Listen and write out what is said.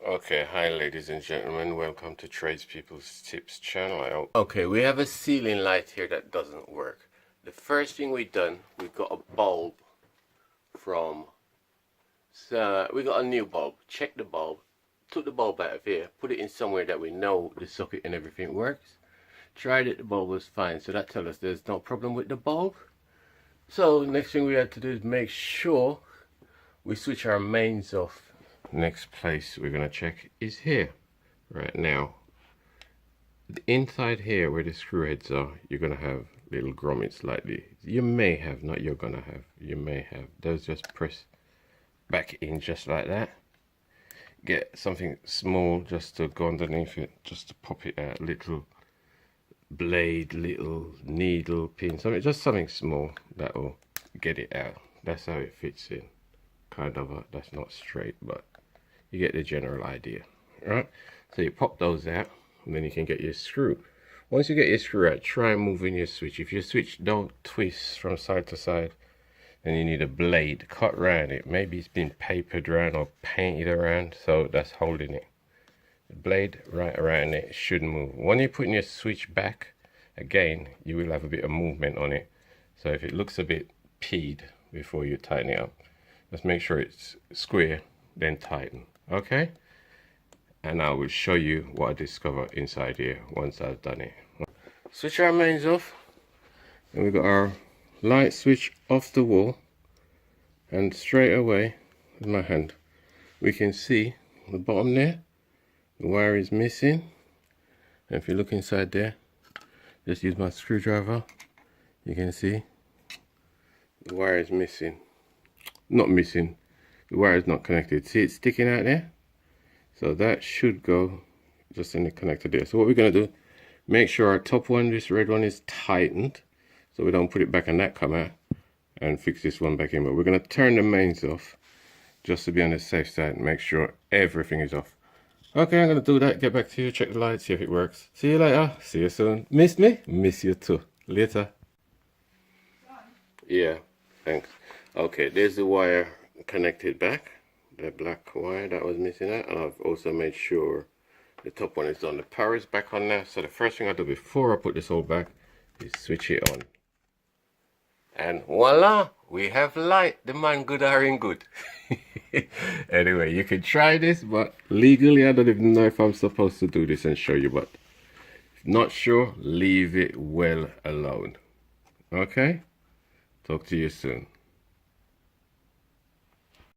Okay, hi ladies and gentlemen, welcome to Tradespeople's Tips channel. Okay, we have a ceiling light here that doesn't work. The first thing we got a bulb from, we got a new bulb, check the bulb, took the bulb out of here, put it in somewhere that we know the socket and everything works. Tried it, the bulb was fine, so that tells us there's no problem with the bulb. So next thing we had to do is make sure we switch our mains off. Next place we're going to check is here. Right now, inside here where the screw heads are, you're going to have little grommets slightly. You may have, not you're going to have, you may have. Those just press back in just like that. Get something small just to go underneath it, just to pop it out. Little blade, little needle, pin, something small that will get it out. That's how it fits in. Kind of that's not straight, but you get the general idea, right? So you pop those out, and then you can get your screw. Once you get your screw out, try moving your switch. If your switch don't twist from side to side, then you need a blade cut around it. Maybe it's been papered around or painted around, so that's holding it. The blade right around it should move. When you're putting your switch back, again, you will have a bit of movement on it. So if it looks a bit peed before you tighten it up, just make sure it's square, then tighten. Okay, and I will show you what I discover inside here once I've done it. Switch our mains off, and we've got our light switch off the wall, and straight away with my hand we can see the bottom there, the wire is missing. And if you look inside there, just use my screwdriver, you can see the wire is missing. Not missing, the wire is not connected. See it sticking out there? So that should go just in the connector there. So what we're going to do, make sure our top one, this red one, is tightened so we don't put it back and that come out, and fix this one back in. But we're going to turn the mains off just to be on the safe side and make sure everything is off. Okay, I'm going to do that, get back to you, check the light, see if it works. See you later, see you soon. Miss me? Miss you too. Later. Yeah, thanks. Okay, there's the wire connected back, the black wire that was missing out, and I've also made sure the top one is on. The power is back on now. So the first thing I do before I put this all back is switch it on, and voila, we have light. The man good are in good. Anyway, you can try this, but legally I don't even know if I'm supposed to do this and show you, but if not sure, leave it well alone. Okay, talk to you soon.